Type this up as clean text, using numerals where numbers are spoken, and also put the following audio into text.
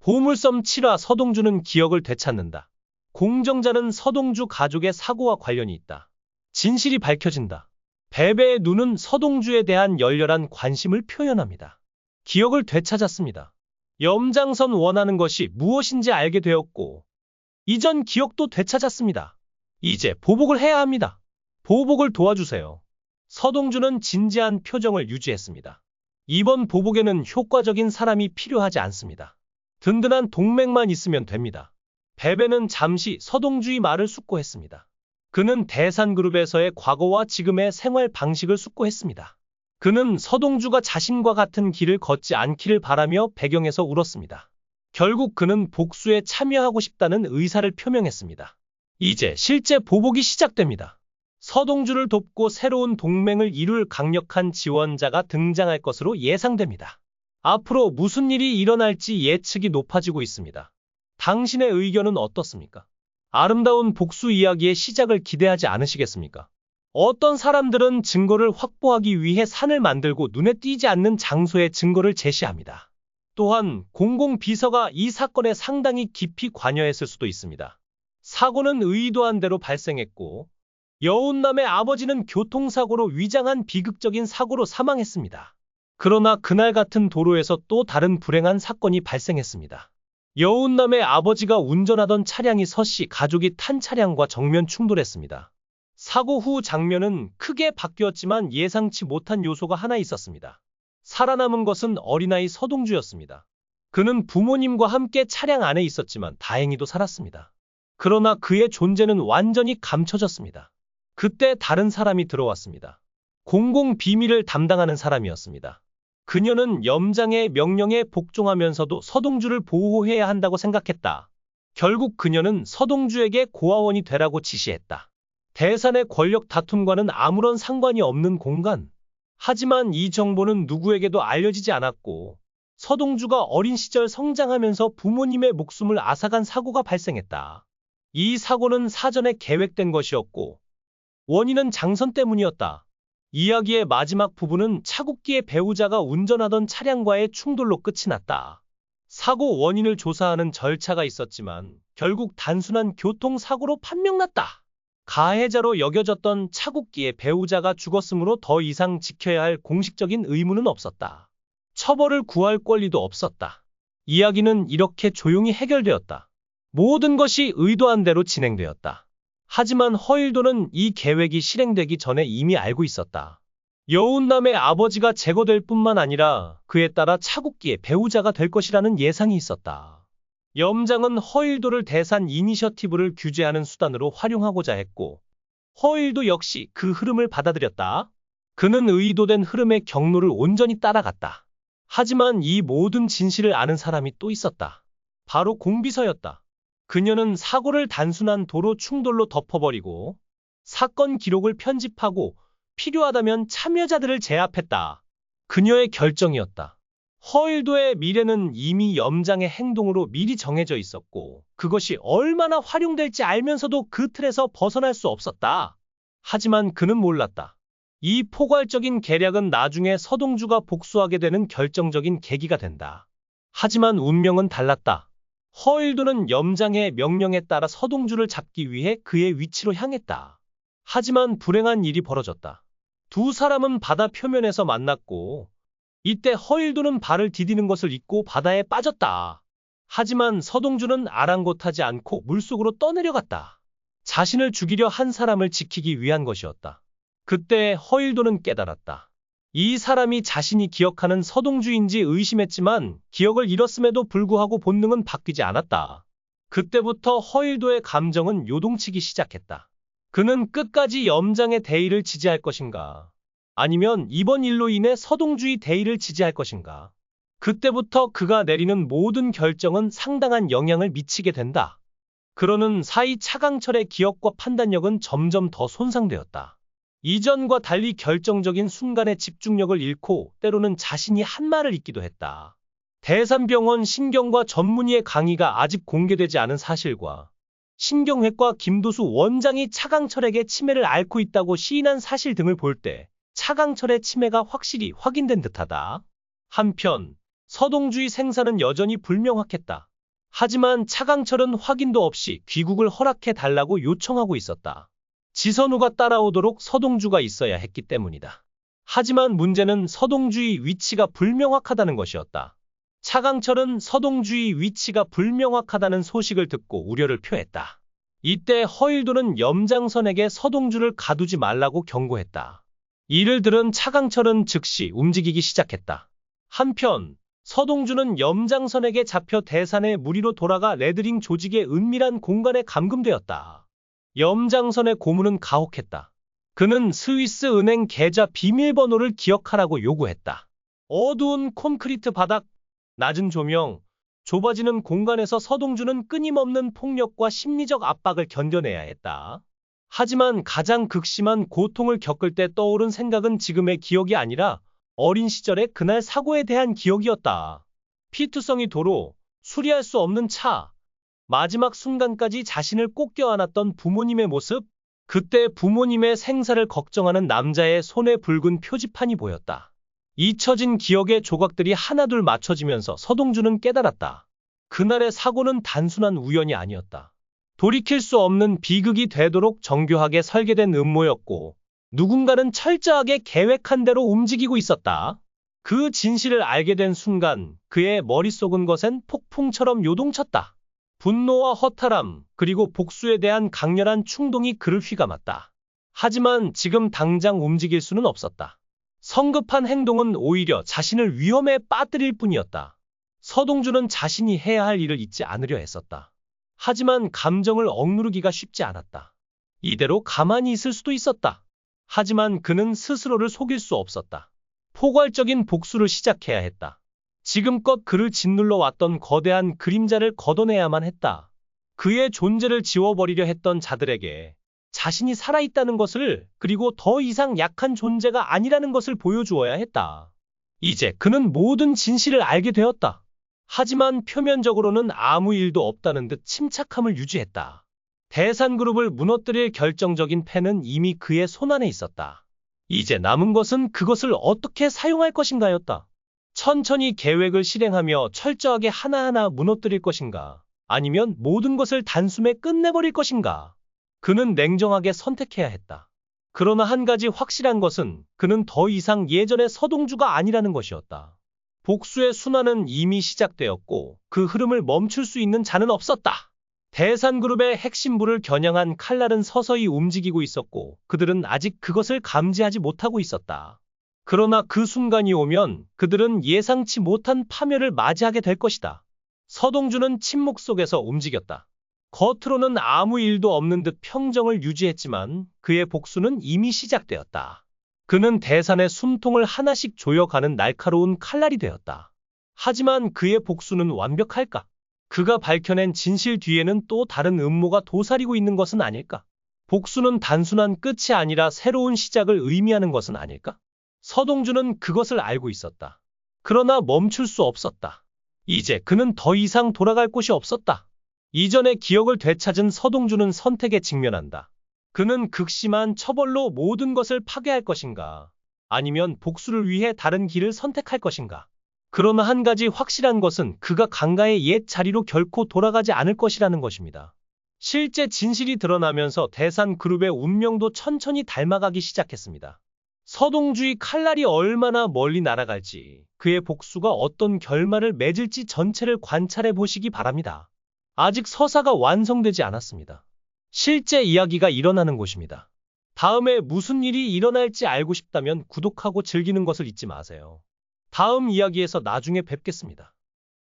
보물섬 7화 서동주는 기억을 되찾는다. 공정자는 서동주 가족의 사고와 관련이 있다. 진실이 밝혀진다. 베베의 눈은 서동주에 대한 열렬한 관심을 표현합니다. 기억을 되찾았습니다. 염장선 원하는 것이 무엇인지 알게 되었고, 이전 기억도 되찾았습니다. 이제 보복을 해야 합니다. 보복을 도와주세요. 서동주는 진지한 표정을 유지했습니다. 이번 보복에는 효과적인 사람이 필요하지 않습니다. 든든한 동맹만 있으면 됩니다. 베베는 잠시 서동주의 말을 숙고했습니다. 그는 대산그룹에서의 과거와 지금의 생활 방식을 숙고했습니다. 그는 서동주가 자신과 같은 길을 걷지 않기를 바라며 배경에서 울었습니다. 결국 그는 복수에 참여하고 싶다는 의사를 표명했습니다. 이제 실제 보복이 시작됩니다. 서동주를 돕고 새로운 동맹을 이룰 강력한 지원자가 등장할 것으로 예상됩니다. 앞으로 무슨 일이 일어날지 예측이 높아지고 있습니다. 당신의 의견은 어떻습니까? 아름다운 복수 이야기의 시작을 기대하지 않으시겠습니까? 어떤 사람들은 증거를 확보하기 위해 산을 만들고 눈에 띄지 않는 장소에 증거를 제시합니다. 또한 공공비서가 이 사건에 상당히 깊이 관여했을 수도 있습니다. 사고는 의도한 대로 발생했고, 여운남의 아버지는 교통사고로 위장한 비극적인 사고로 사망했습니다. 그러나 그날 같은 도로에서 또 다른 불행한 사건이 발생했습니다. 여운남의 아버지가 운전하던 차량이 서씨 가족이 탄 차량과 정면 충돌했습니다. 사고 후 장면은 크게 바뀌었지만 예상치 못한 요소가 하나 있었습니다. 살아남은 것은 어린아이 서동주였습니다. 그는 부모님과 함께 차량 안에 있었지만 다행히도 살았습니다. 그러나 그의 존재는 완전히 감춰졌습니다. 그때 다른 사람이 들어왔습니다. 공공비밀을 담당하는 사람이었습니다. 그녀는 염장의 명령에 복종하면서도 서동주를 보호해야 한다고 생각했다. 결국 그녀는 서동주에게 고아원이 되라고 지시했다. 대산의 권력 다툼과는 아무런 상관이 없는 공간. 하지만 이 정보는 누구에게도 알려지지 않았고, 서동주가 어린 시절 성장하면서 부모님의 목숨을 앗아간 사고가 발생했다. 이 사고는 사전에 계획된 것이었고, 원인은 장선 때문이었다. 이야기의 마지막 부분은 차국기의 배우자가 운전하던 차량과의 충돌로 끝이 났다. 사고 원인을 조사하는 절차가 있었지만 결국 단순한 교통사고로 판명났다. 가해자로 여겨졌던 차국기의 배우자가 죽었으므로 더 이상 지켜야 할 공식적인 의무는 없었다. 처벌을 구할 권리도 없었다. 이야기는 이렇게 조용히 해결되었다. 모든 것이 의도한 대로 진행되었다. 하지만 허일도는 이 계획이 실행되기 전에 이미 알고 있었다. 여운남의 아버지가 제거될 뿐만 아니라 그에 따라 차국기의 배우자가 될 것이라는 예상이 있었다. 염장은 허일도를 대산 이니셔티브를 규제하는 수단으로 활용하고자 했고, 허일도 역시 그 흐름을 받아들였다. 그는 의도된 흐름의 경로를 온전히 따라갔다. 하지만 이 모든 진실을 아는 사람이 또 있었다. 바로 공비서였다. 그녀는 사고를 단순한 도로 충돌로 덮어버리고 사건 기록을 편집하고 필요하다면 참여자들을 제압했다. 그녀의 결정이었다. 허일도의 미래는 이미 염장의 행동으로 미리 정해져 있었고 그것이 얼마나 활용될지 알면서도 그 틀에서 벗어날 수 없었다. 하지만 그는 몰랐다. 이 포괄적인 계략은 나중에 서동주가 복수하게 되는 결정적인 계기가 된다. 하지만 운명은 달랐다. 허일도는 염장의 명령에 따라 서동주를 잡기 위해 그의 위치로 향했다. 하지만 불행한 일이 벌어졌다. 두 사람은 바다 표면에서 만났고 이때 허일도는 발을 디디는 것을 잊고 바다에 빠졌다. 하지만 서동주는 아랑곳하지 않고 물속으로 떠내려갔다. 자신을 죽이려 한 사람을 지키기 위한 것이었다. 그때 허일도는 깨달았다. 이 사람이 자신이 기억하는 서동주인지 의심했지만 기억을 잃었음에도 불구하고 본능은 바뀌지 않았다. 그때부터 허일도의 감정은 요동치기 시작했다. 그는 끝까지 염장의 대의를 지지할 것인가? 아니면 이번 일로 인해 서동주의 대의를 지지할 것인가? 그때부터 그가 내리는 모든 결정은 상당한 영향을 미치게 된다. 그러는 사이 차강철의 기억과 판단력은 점점 더 손상되었다. 이전과 달리 결정적인 순간에 집중력을 잃고 때로는 자신이 한 말을 잊기도 했다. 대산병원 신경과 전문의의 강의가 아직 공개되지 않은 사실과 신경외과 김도수 원장이 차강철에게 치매를 앓고 있다고 시인한 사실 등을 볼 때 차강철의 치매가 확실히 확인된 듯하다. 한편 서동주의 생사는 여전히 불명확했다. 하지만 차강철은 확인도 없이 귀국을 허락해 달라고 요청하고 있었다. 지선우가 따라오도록 서동주가 있어야 했기 때문이다. 하지만 문제는 서동주의 위치가 불명확하다는 것이었다. 차강철은 서동주의 위치가 불명확하다는 소식을 듣고 우려를 표했다. 이때 허일도는 염장선에게 서동주를 가두지 말라고 경고했다. 이를 들은 차강철은 즉시 움직이기 시작했다. 한편 서동주는 염장선에게 잡혀 대산의 무리로 돌아가 레드링 조직의 은밀한 공간에 감금되었다. 염장선의 고문은 가혹했다. 그는 스위스 은행 계좌 비밀번호를 기억하라고 요구했다. 어두운 콘크리트 바닥, 낮은 조명, 좁아지는 공간에서 서동주는 끊임없는 폭력과 심리적 압박을 견뎌내야 했다. 하지만 가장 극심한 고통을 겪을 때 떠오른 생각은 지금의 기억이 아니라 어린 시절의 그날 사고에 대한 기억이었다. 피투성이 도로, 수리할 수 없는 차, 마지막 순간까지 자신을 꼭 껴안았던 부모님의 모습, 그때 부모님의 생사를 걱정하는 남자의 손에 붉은 표지판이 보였다. 잊혀진 기억의 조각들이 하나둘 맞춰지면서 서동주는 깨달았다. 그날의 사고는 단순한 우연이 아니었다. 돌이킬 수 없는 비극이 되도록 정교하게 설계된 음모였고, 누군가는 철저하게 계획한 대로 움직이고 있었다. 그 진실을 알게 된 순간 그의 머릿속은 거센 폭풍처럼 요동쳤다. 분노와 허탈함, 그리고 복수에 대한 강렬한 충동이 그를 휘감았다. 하지만 지금 당장 움직일 수는 없었다. 성급한 행동은 오히려 자신을 위험에 빠뜨릴 뿐이었다. 서동주는 자신이 해야 할 일을 잊지 않으려 했었다. 하지만 감정을 억누르기가 쉽지 않았다. 이대로 가만히 있을 수도 있었다. 하지만 그는 스스로를 속일 수 없었다. 포괄적인 복수를 시작해야 했다. 지금껏 그를 짓눌러 왔던 거대한 그림자를 걷어내야만 했다. 그의 존재를 지워버리려 했던 자들에게 자신이 살아있다는 것을, 그리고 더 이상 약한 존재가 아니라는 것을 보여주어야 했다. 이제 그는 모든 진실을 알게 되었다. 하지만 표면적으로는 아무 일도 없다는 듯 침착함을 유지했다. 대산그룹을 무너뜨릴 결정적인 펜은 이미 그의 손안에 있었다. 이제 남은 것은 그것을 어떻게 사용할 것인가였다. 천천히 계획을 실행하며 철저하게 하나하나 무너뜨릴 것인가, 아니면 모든 것을 단숨에 끝내버릴 것인가. 그는 냉정하게 선택해야 했다. 그러나 한 가지 확실한 것은 그는 더 이상 예전의 서동주가 아니라는 것이었다. 복수의 순환은 이미 시작되었고 그 흐름을 멈출 수 있는 자는 없었다. 대산그룹의 핵심부를 겨냥한 칼날은 서서히 움직이고 있었고 그들은 아직 그것을 감지하지 못하고 있었다. 그러나 그 순간이 오면 그들은 예상치 못한 파멸을 맞이하게 될 것이다. 서동주는 침묵 속에서 움직였다. 겉으로는 아무 일도 없는 듯 평정을 유지했지만 그의 복수는 이미 시작되었다. 그는 대산의 숨통을 하나씩 조여가는 날카로운 칼날이 되었다. 하지만 그의 복수는 완벽할까? 그가 밝혀낸 진실 뒤에는 또 다른 음모가 도사리고 있는 것은 아닐까? 복수는 단순한 끝이 아니라 새로운 시작을 의미하는 것은 아닐까? 서동주는 그것을 알고 있었다. 그러나 멈출 수 없었다. 이제 그는 더 이상 돌아갈 곳이 없었다. 이전의 기억을 되찾은 서동주는 선택에 직면한다. 그는 극심한 처벌로 모든 것을 파괴할 것인가, 아니면 복수를 위해 다른 길을 선택할 것인가. 그러나 한 가지 확실한 것은 그가 강가의 옛 자리로 결코 돌아가지 않을 것이라는 것입니다. 실제 진실이 드러나면서 대산그룹의 운명도 천천히 닮아가기 시작했습니다. 서동주의 칼날이 얼마나 멀리 날아갈지, 그의 복수가 어떤 결말을 맺을지 전체를 관찰해 보시기 바랍니다. 아직 서사가 완성되지 않았습니다. 실제 이야기가 일어나는 곳입니다. 다음에 무슨 일이 일어날지 알고 싶다면 구독하고 즐기는 것을 잊지 마세요. 다음 이야기에서 나중에 뵙겠습니다.